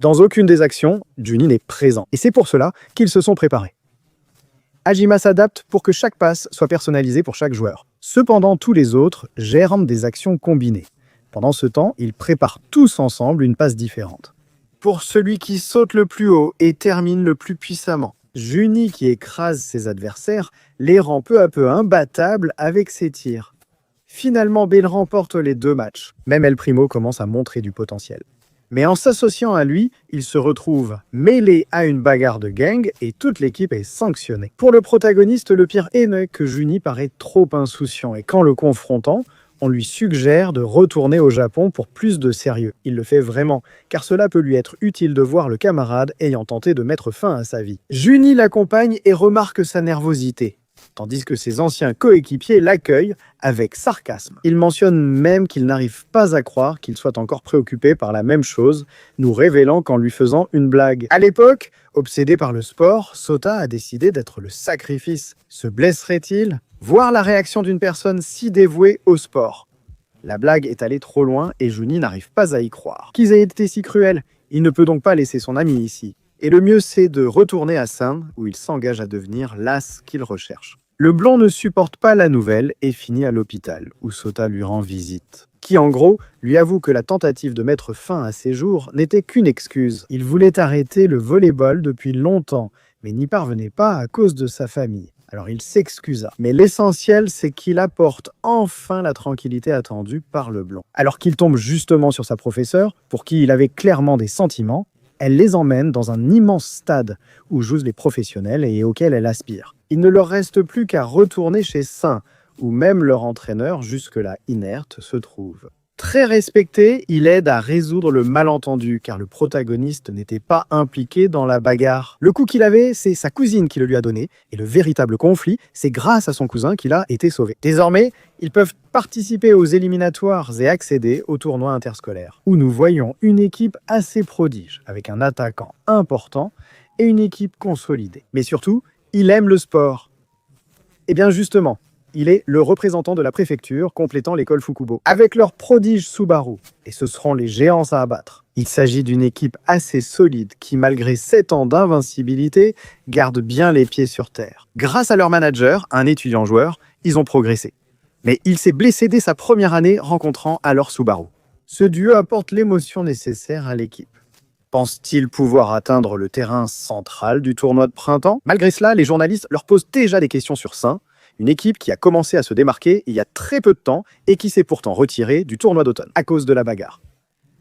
Dans aucune des actions, Juni n'est présent. Et c'est pour cela qu'ils se sont préparés. Hajime s'adapte pour que chaque passe soit personnalisée pour chaque joueur. Cependant, tous les autres gèrent des actions combinées. Pendant ce temps, ils préparent tous ensemble une passe différente. Pour celui qui saute le plus haut et termine le plus puissamment, Juni, qui écrase ses adversaires, les rend peu à peu imbattables avec ses tirs. Finalement, Bill remporte les 2 matchs. Même El Primo commence à montrer du potentiel. Mais en s'associant à lui, il se retrouve mêlé à une bagarre de gang et toute l'équipe est sanctionnée. Pour le protagoniste, le pire est que Juni paraît trop insouciant et qu'en le confrontant, on lui suggère de retourner au Japon pour plus de sérieux. Il le fait vraiment, car cela peut lui être utile de voir le camarade ayant tenté de mettre fin à sa vie. Juni l'accompagne et remarque sa nervosité, tandis que ses anciens coéquipiers l'accueillent avec sarcasme. Il mentionne même qu'il n'arrive pas à croire qu'il soit encore préoccupé par la même chose, nous révélant qu'en lui faisant une blague. À l'époque, obsédé par le sport, Sota a décidé d'être le sacrifice. Se blesserait-il ? Voir la réaction d'une personne si dévouée au sport. La blague est allée trop loin et Juni n'arrive pas à y croire. Qu'ils aient été si cruels, il ne peut donc pas laisser son ami ici. Et le mieux, c'est de retourner à Sand, où il s'engage à devenir l'as qu'il recherche. Le blond ne supporte pas la nouvelle et finit à l'hôpital, où Sota lui rend visite. Qui, en gros, lui avoue que la tentative de mettre fin à ses jours n'était qu'une excuse. Il voulait arrêter le volleyball depuis longtemps, mais n'y parvenait pas à cause de sa famille. Alors il s'excusa. Mais l'essentiel, c'est qu'il apporte enfin la tranquillité attendue par le blond. Alors qu'il tombe justement sur sa professeure, pour qui il avait clairement des sentiments, elle les emmène dans un immense stade où jouent les professionnels et auquel elle aspire. Il ne leur reste plus qu'à retourner chez Saint, où même leur entraîneur, jusque-là inerte, se trouve. Très respecté, il aide à résoudre le malentendu, car le protagoniste n'était pas impliqué dans la bagarre. Le coup qu'il avait, c'est sa cousine qui le lui a donné, et le véritable conflit, c'est grâce à son cousin qu'il a été sauvé. Désormais, ils peuvent participer aux éliminatoires et accéder au tournoi interscolaire, où nous voyons une équipe assez prodige, avec un attaquant important et une équipe consolidée. Mais surtout, il aime le sport. Et bien justement, il est le représentant de la préfecture complétant l'école Fukubo, avec leur prodige Subaru, et ce seront les géants à abattre. Il s'agit d'une équipe assez solide qui, malgré 7 ans d'invincibilité, garde bien les pieds sur terre. Grâce à leur manager, un étudiant joueur, ils ont progressé. Mais il s'est blessé dès sa première année rencontrant alors Subaru. Ce duo apporte l'émotion nécessaire à l'équipe. Pense-t-il pouvoir atteindre le terrain central du tournoi de printemps? Malgré cela, les journalistes leur posent déjà des questions sur Saint, une équipe qui a commencé à se démarquer il y a très peu de temps et qui s'est pourtant retirée du tournoi d'automne à cause de la bagarre.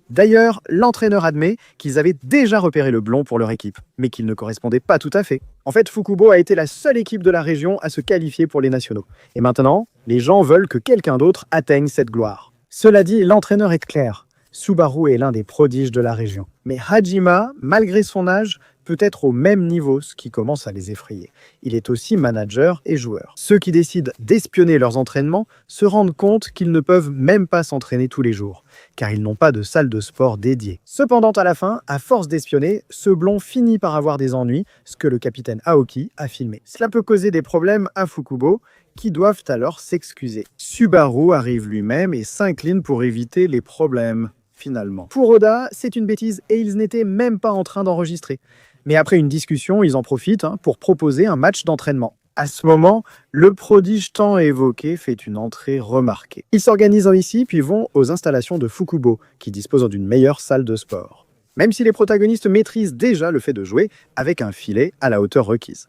D'ailleurs, l'entraîneur admet qu'ils avaient déjà repéré le blond pour leur équipe, mais qu'il ne correspondait pas tout à fait. En fait, Fukubo a été la seule équipe de la région à se qualifier pour les nationaux. Et maintenant, les gens veulent que quelqu'un d'autre atteigne cette gloire. Cela dit, l'entraîneur est clair. Subaru est l'un des prodiges de la région. Mais Hajima, malgré son âge, peut être au même niveau, ce qui commence à les effrayer. Il est aussi manager et joueur. Ceux qui décident d'espionner leurs entraînements se rendent compte qu'ils ne peuvent même pas s'entraîner tous les jours, car ils n'ont pas de salle de sport dédiée. Cependant, à la fin, à force d'espionner, ce blond finit par avoir des ennuis, ce que le capitaine Aoki a filmé. Cela peut causer des problèmes à Fukubo, qui doivent alors s'excuser. Subaru arrive lui-même et s'incline pour éviter les problèmes. Finalement. Pour Oda, c'est une bêtise et ils n'étaient même pas en train d'enregistrer. Mais après une discussion, ils en profitent pour proposer un match d'entraînement. À ce moment, le prodige tant évoqué fait une entrée remarquée. Ils s'organisent ici puis vont aux installations de Fukubo, qui disposent d'une meilleure salle de sport. Même si les protagonistes maîtrisent déjà le fait de jouer avec un filet à la hauteur requise.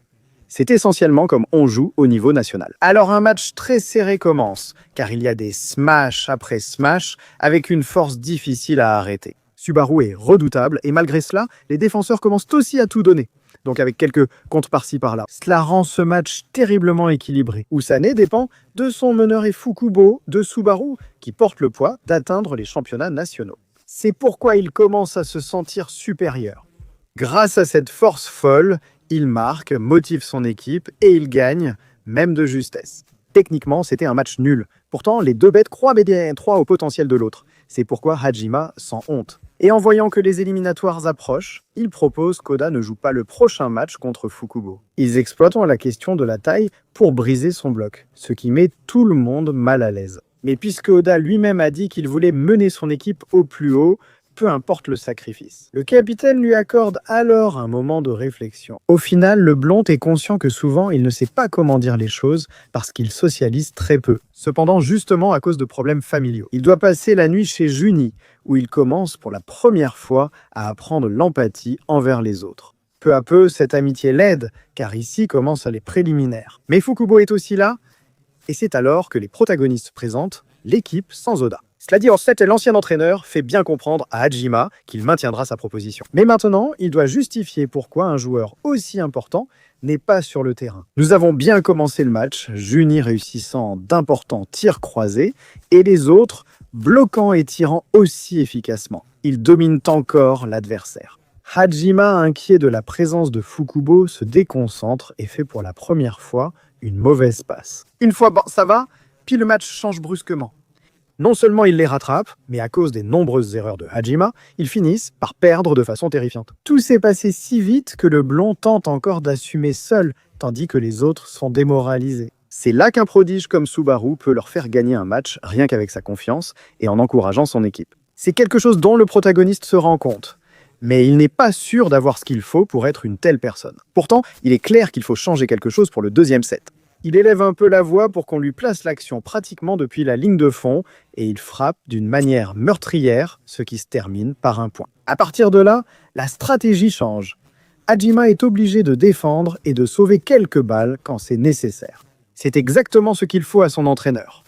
C'est essentiellement comme on joue au niveau national. Alors un match très serré commence, car il y a des smash après smash avec une force difficile à arrêter. Subaru est redoutable et malgré cela, les défenseurs commencent aussi à tout donner. Donc avec quelques comptes par-ci par-là. Cela rend ce match terriblement équilibré. Usane dépend de son meneur et Fukubo de Subaru, qui porte le poids d'atteindre les championnats nationaux. C'est pourquoi il commence à se sentir supérieur. Grâce à cette force folle, il marque, motive son équipe et il gagne, même de justesse. Techniquement, c'était un match nul. Pourtant, les deux bêtes croient BD3 au potentiel de l'autre. C'est pourquoi Hajima s'en honte. Et en voyant que les éliminatoires approchent, il propose qu'Oda ne joue pas le prochain match contre Fukubo. Ils exploitent la question de la taille pour briser son bloc, ce qui met tout le monde mal à l'aise. Mais puisque Oda lui-même a dit qu'il voulait mener son équipe au plus haut, peu importe le sacrifice. Le capitaine lui accorde alors un moment de réflexion. Au final, le blond est conscient que souvent, il ne sait pas comment dire les choses parce qu'il socialise très peu. Cependant, justement à cause de problèmes familiaux. Il doit passer la nuit chez Juni, où il commence pour la première fois à apprendre l'empathie envers les autres. Peu à peu, cette amitié l'aide, car ici commencent les préliminaires. Mais Fukubo est aussi là, et c'est alors que les protagonistes présentent l'équipe sans Oda. Cela dit, en fait, l'ancien entraîneur fait bien comprendre à Hajima qu'il maintiendra sa proposition. Mais maintenant, il doit justifier pourquoi un joueur aussi important n'est pas sur le terrain. Nous avons bien commencé le match, Juni réussissant d'importants tirs croisés, et les autres bloquant et tirant aussi efficacement. Ils dominent encore l'adversaire. Hajima, inquiet de la présence de Fukubo, se déconcentre et fait pour la première fois une mauvaise passe. Une fois ça va, puis le match change brusquement. Non seulement ils les rattrapent, mais à cause des nombreuses erreurs de Hajima, ils finissent par perdre de façon terrifiante. Tout s'est passé si vite que le blond tente encore d'assumer seul, tandis que les autres sont démoralisés. C'est là qu'un prodige comme Subaru peut leur faire gagner un match rien qu'avec sa confiance et en encourageant son équipe. C'est quelque chose dont le protagoniste se rend compte. Mais il n'est pas sûr d'avoir ce qu'il faut pour être une telle personne. Pourtant, il est clair qu'il faut changer quelque chose pour le deuxième set. Il élève un peu la voix pour qu'on lui place l'action pratiquement depuis la ligne de fond et il frappe d'une manière meurtrière, ce qui se termine par un point. À partir de là, la stratégie change. Hajima est obligé de défendre et de sauver quelques balles quand c'est nécessaire. C'est exactement ce qu'il faut à son entraîneur.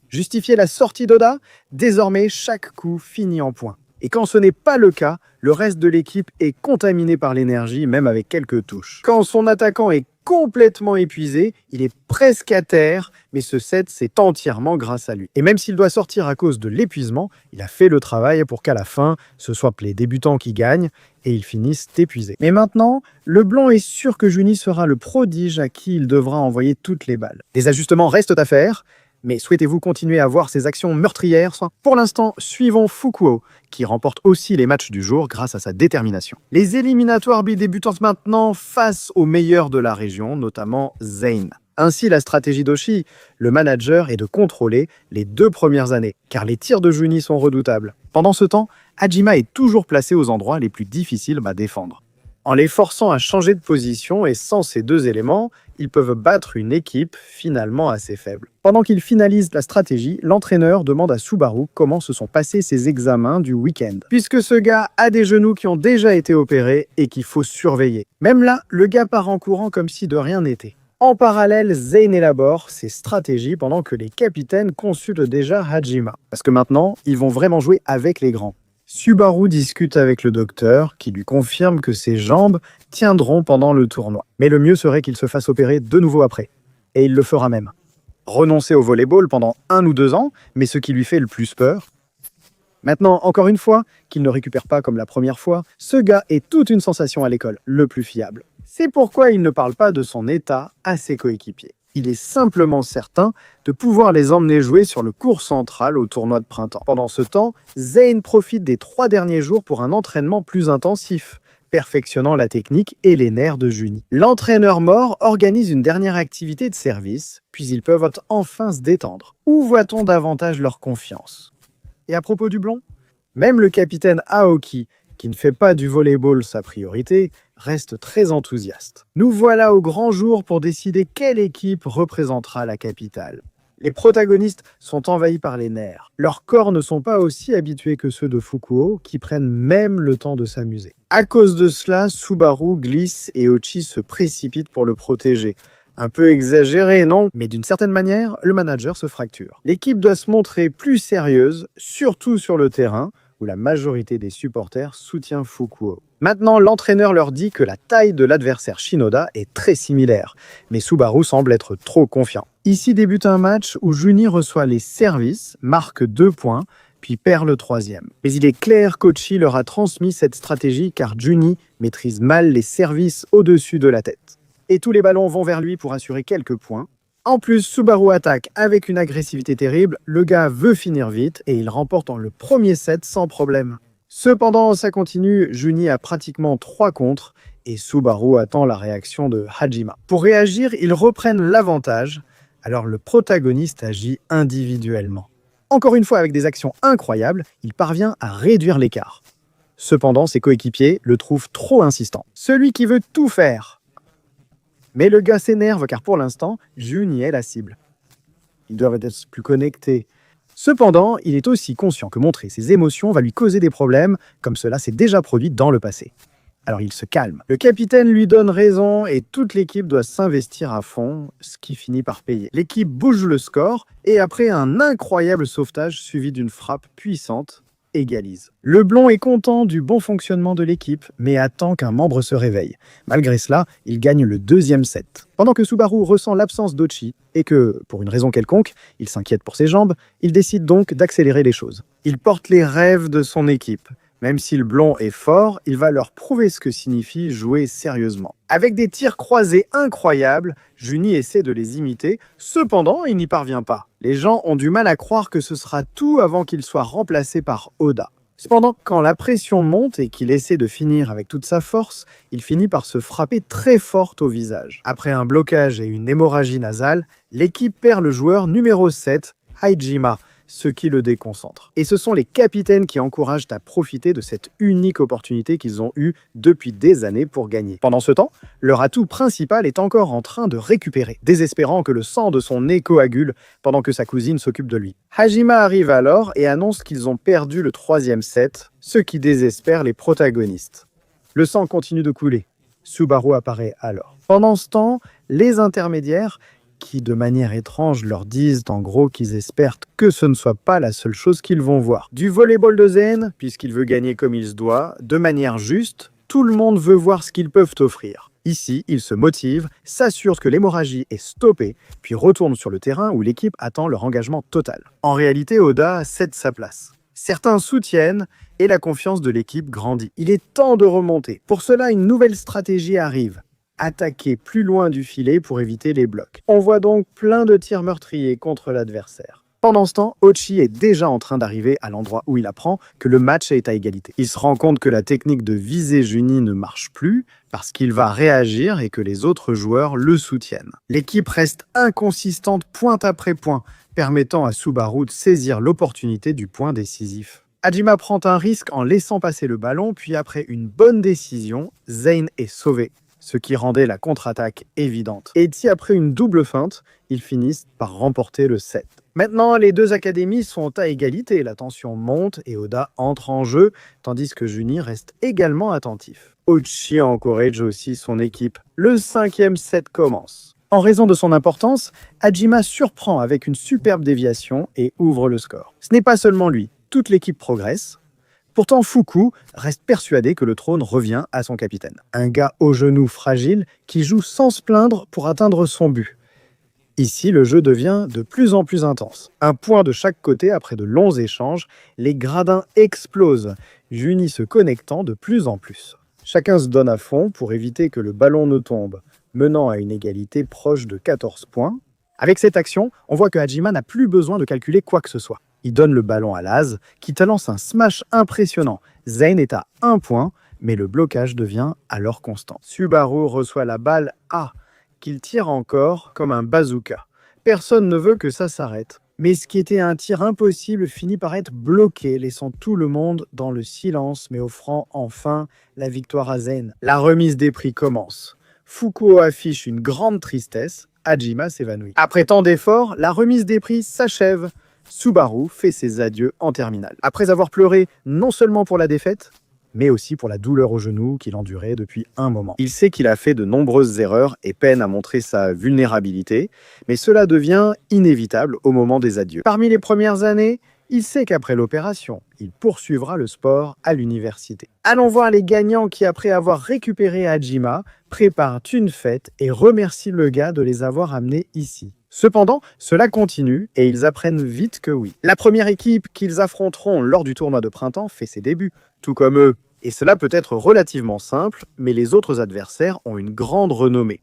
Justifier la sortie d'Oda, désormais chaque coup finit en point. Et quand ce n'est pas le cas, le reste de l'équipe est contaminé par l'énergie, même avec quelques touches. Quand son attaquant est complètement épuisé, il est presque à terre, mais ce set, c'est entièrement grâce à lui. Et même s'il doit sortir à cause de l'épuisement, il a fait le travail pour qu'à la fin, ce soit les débutants qui gagnent et ils finissent épuisés. Mais maintenant, le blond est sûr que Juni sera le prodige à qui il devra envoyer toutes les balles. Des ajustements restent à faire, mais souhaitez-vous continuer à voir ces actions meurtrières? Pour l'instant, suivons Fukuo, qui remporte aussi les matchs du jour grâce à sa détermination. Les éliminatoires débutent maintenant face aux meilleurs de la région, notamment Zane. Ainsi, la stratégie d'Oshi, le manager, est de contrôler les 2 premières années, car les tirs de Juni sont redoutables. Pendant ce temps, Hajima est toujours placé aux endroits les plus difficiles à défendre. En les forçant à changer de position et sans ces deux éléments, ils peuvent battre une équipe finalement assez faible. Pendant qu'ils finalisent la stratégie, l'entraîneur demande à Subaru comment se sont passés ses examens du week-end. Puisque ce gars a des genoux qui ont déjà été opérés et qu'il faut surveiller. Même là, le gars part en courant comme si de rien n'était. En parallèle, Zane élabore ses stratégies pendant que les capitaines consultent déjà Hajima. Parce que maintenant, ils vont vraiment jouer avec les grands. Subaru discute avec le docteur, qui lui confirme que ses jambes tiendront pendant le tournoi. Mais le mieux serait qu'il se fasse opérer de nouveau après. Et il le fera même. Renoncer au volleyball pendant 1 ou 2 ans, mais ce qui lui fait le plus peur. Maintenant, encore une fois, qu'il ne récupère pas comme la première fois, ce gars est toute une sensation à l'école, le plus fiable. C'est pourquoi il ne parle pas de son état à ses coéquipiers. Il est simplement certain de pouvoir les emmener jouer sur le court central au tournoi de printemps. Pendant ce temps, Zane profite des 3 derniers jours pour un entraînement plus intensif, perfectionnant la technique et les nerfs de Juni. L'entraîneur mort organise une dernière activité de service, puis ils peuvent enfin se détendre. Où voit-on davantage leur confiance? Et à propos du blond, même le capitaine Aoki, qui ne fait pas du volleyball sa priorité, reste très enthousiaste. Nous voilà au grand jour pour décider quelle équipe représentera la capitale. Les protagonistes sont envahis par les nerfs. Leurs corps ne sont pas aussi habitués que ceux de Fukuo, qui prennent même le temps de s'amuser. À cause de cela, Subaru glisse et Ochi se précipite pour le protéger. Un peu exagéré, non? Mais d'une certaine manière, le manager se fracture. L'équipe doit se montrer plus sérieuse, surtout sur le terrain, où la majorité des supporters soutient Fukuo. Maintenant, l'entraîneur leur dit que la taille de l'adversaire Shinoda est très similaire, mais Subaru semble être trop confiant. Ici débute un match où Juni reçoit les services, marque 2 points, puis perd le 3e. Mais il est clair qu'Ochi leur a transmis cette stratégie car Juni maîtrise mal les services au-dessus de la tête. Et tous les ballons vont vers lui pour assurer quelques points. En plus, Subaru attaque avec une agressivité terrible, le gars veut finir vite et il remporte le premier set sans problème. Cependant, ça continue, Juni a pratiquement 3 contres et Subaru attend la réaction de Hajima. Pour réagir, ils reprennent l'avantage, alors le protagoniste agit individuellement. Encore une fois, avec des actions incroyables, il parvient à réduire l'écart. Cependant, ses coéquipiers le trouvent trop insistant. Celui qui veut tout faire. Mais le gars s'énerve car pour l'instant, Juni est la cible. Ils doivent être plus connectés. Cependant, il est aussi conscient que montrer ses émotions va lui causer des problèmes, comme cela s'est déjà produit dans le passé. Alors il se calme. Le capitaine lui donne raison et toute l'équipe doit s'investir à fond, ce qui finit par payer. L'équipe bouge le score et après un incroyable sauvetage suivi d'une frappe puissante, égalise. Le blond est content du bon fonctionnement de l'équipe, mais attend qu'un membre se réveille. Malgré cela, il gagne le 2e set. Pendant que Subaru ressent l'absence d'Ochi et que, pour une raison quelconque, il s'inquiète pour ses jambes, il décide donc d'accélérer les choses. Il porte les rêves de son équipe. Même si le blond est fort, il va leur prouver ce que signifie jouer sérieusement. Avec des tirs croisés incroyables, Juni essaie de les imiter, cependant il n'y parvient pas. Les gens ont du mal à croire que ce sera tout avant qu'il soit remplacé par Oda. Cependant, quand la pression monte et qu'il essaie de finir avec toute sa force, il finit par se frapper très fort au visage. Après un blocage et une hémorragie nasale, l'équipe perd le joueur numéro 7, Hajima, ce qui le déconcentre. Et ce sont les capitaines qui encouragent à profiter de cette unique opportunité qu'ils ont eue depuis des années pour gagner. Pendant ce temps, leur atout principal est encore en train de récupérer, désespérant que le sang de son nez coagule pendant que sa cousine s'occupe de lui. Hajima arrive alors et annonce qu'ils ont perdu le 3e set, ce qui désespère les protagonistes. Le sang continue de couler. Subaru apparaît alors. Pendant ce temps, les intermédiaires qui, de manière étrange, leur disent en gros qu'ils espèrent que ce ne soit pas la seule chose qu'ils vont voir. Du volleyball de Zen, puisqu'il veut gagner comme il se doit, de manière juste, tout le monde veut voir ce qu'ils peuvent offrir. Ici, ils se motivent, s'assurent que l'hémorragie est stoppée, puis retournent sur le terrain où l'équipe attend leur engagement total. En réalité, Oda cède sa place. Certains soutiennent et la confiance de l'équipe grandit. Il est temps de remonter. Pour cela, une nouvelle stratégie arrive. Attaquer plus loin du filet pour éviter les blocs. On voit donc plein de tirs meurtriers contre l'adversaire. Pendant ce temps, Ochi est déjà en train d'arriver à l'endroit où il apprend que le match est à égalité. Il se rend compte que la technique de viser Juni ne marche plus parce qu'il va réagir et que les autres joueurs le soutiennent. L'équipe reste inconsistante point après point, permettant à Subaru de saisir l'opportunité du point décisif. Hajima prend un risque en laissant passer le ballon, puis après une bonne décision, Zayn est sauvé, ce qui rendait la contre-attaque évidente. Et si après une double feinte, ils finissent par remporter le set. Maintenant, les deux académies sont à égalité, la tension monte et Oda entre en jeu, tandis que Juni reste également attentif. Ochi encourage aussi son équipe. Le 5e set commence. En raison de son importance, Hajima surprend avec une superbe déviation et ouvre le score. Ce n'est pas seulement lui, toute l'équipe progresse. Pourtant, Fuku reste persuadé que le trône revient à son capitaine. Un gars aux genoux fragiles qui joue sans se plaindre pour atteindre son but. Ici, le jeu devient de plus en plus intense. Un point de chaque côté après de longs échanges, les gradins explosent, Juni se connectant de plus en plus. Chacun se donne à fond pour éviter que le ballon ne tombe, menant à une égalité proche de 14 points. Avec cette action, on voit que Hajima n'a plus besoin de calculer quoi que ce soit. Il donne le ballon à Laz, qui te lance un smash impressionnant. Zayn est à 1 point, mais le blocage devient alors constant. Subaru reçoit la balle A, qu'il tire encore comme un bazooka. Personne ne veut que ça s'arrête. Mais ce qui était un tir impossible finit par être bloqué, laissant tout le monde dans le silence, mais offrant enfin la victoire à Zayn. La remise des prix commence. Fukuo affiche une grande tristesse, Hajima s'évanouit. Après tant d'efforts, la remise des prix s'achève. Subaru fait ses adieux en terminale. Après avoir pleuré non seulement pour la défaite, mais aussi pour la douleur au genou qu'il endurait depuis un moment. Il sait qu'il a fait de nombreuses erreurs et peine à montrer sa vulnérabilité, mais cela devient inévitable au moment des adieux. Parmi les premières années, il sait qu'après l'opération, il poursuivra le sport à l'université. Allons voir les gagnants qui, après avoir récupéré Hajima, préparent une fête et remercient le gars de les avoir amenés ici. Cependant, cela continue et ils apprennent vite que oui. La première équipe qu'ils affronteront lors du tournoi de printemps fait ses débuts, tout comme eux. Et cela peut être relativement simple, mais les autres adversaires ont une grande renommée.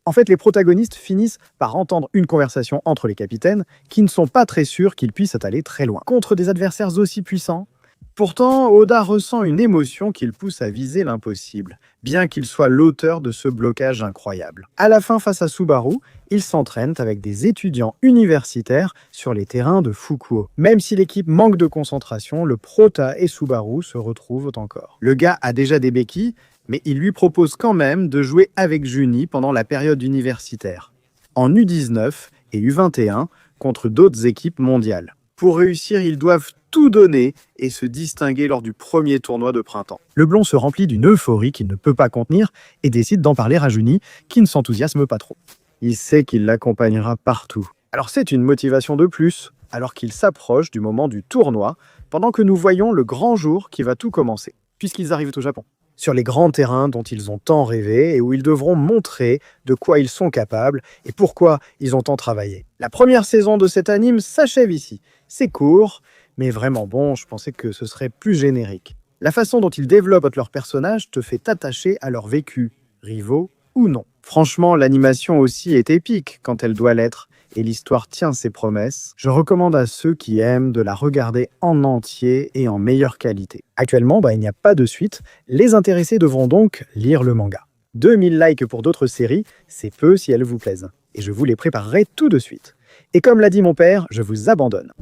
En fait, les protagonistes finissent par entendre une conversation entre les capitaines qui ne sont pas très sûrs qu'ils puissent aller très loin. Contre des adversaires aussi puissants, pourtant, Oda ressent une émotion qui le pousse à viser l'impossible, bien qu'il soit l'auteur de ce blocage incroyable. À la fin, face à Subaru, ils s'entraînent avec des étudiants universitaires sur les terrains de Fukuo. Même si l'équipe manque de concentration, le Prota et Subaru se retrouvent encore. Le gars a déjà des béquilles, mais il lui propose quand même de jouer avec Juni pendant la période universitaire, en U19 et U21 contre d'autres équipes mondiales. Pour réussir, ils doivent tout donner et se distinguer lors du premier tournoi de printemps. Le blond se remplit d'une euphorie qu'il ne peut pas contenir et décide d'en parler à Juni, qui ne s'enthousiasme pas trop. Il sait qu'il l'accompagnera partout. Alors c'est une motivation de plus, alors qu'il s'approche du moment du tournoi, pendant que nous voyons le grand jour qui va tout commencer, puisqu'ils arrivent au Japon. Sur les grands terrains dont ils ont tant rêvé et où ils devront montrer de quoi ils sont capables et pourquoi ils ont tant travaillé. La première saison de cet anime s'achève ici. C'est court, mais vraiment bon, je pensais que ce serait plus générique. La façon dont ils développent leurs personnages te fait t'attacher à leur vécu, rivaux ou non. Franchement, l'animation aussi est épique quand elle doit l'être, et l'histoire tient ses promesses. Je recommande à ceux qui aiment de la regarder en entier et en meilleure qualité. Actuellement, il n'y a pas de suite, les intéressés devront donc lire le manga. 2000 likes pour d'autres séries, c'est peu si elles vous plaisent. Et je vous les préparerai tout de suite. Et comme l'a dit mon père, je vous abandonne.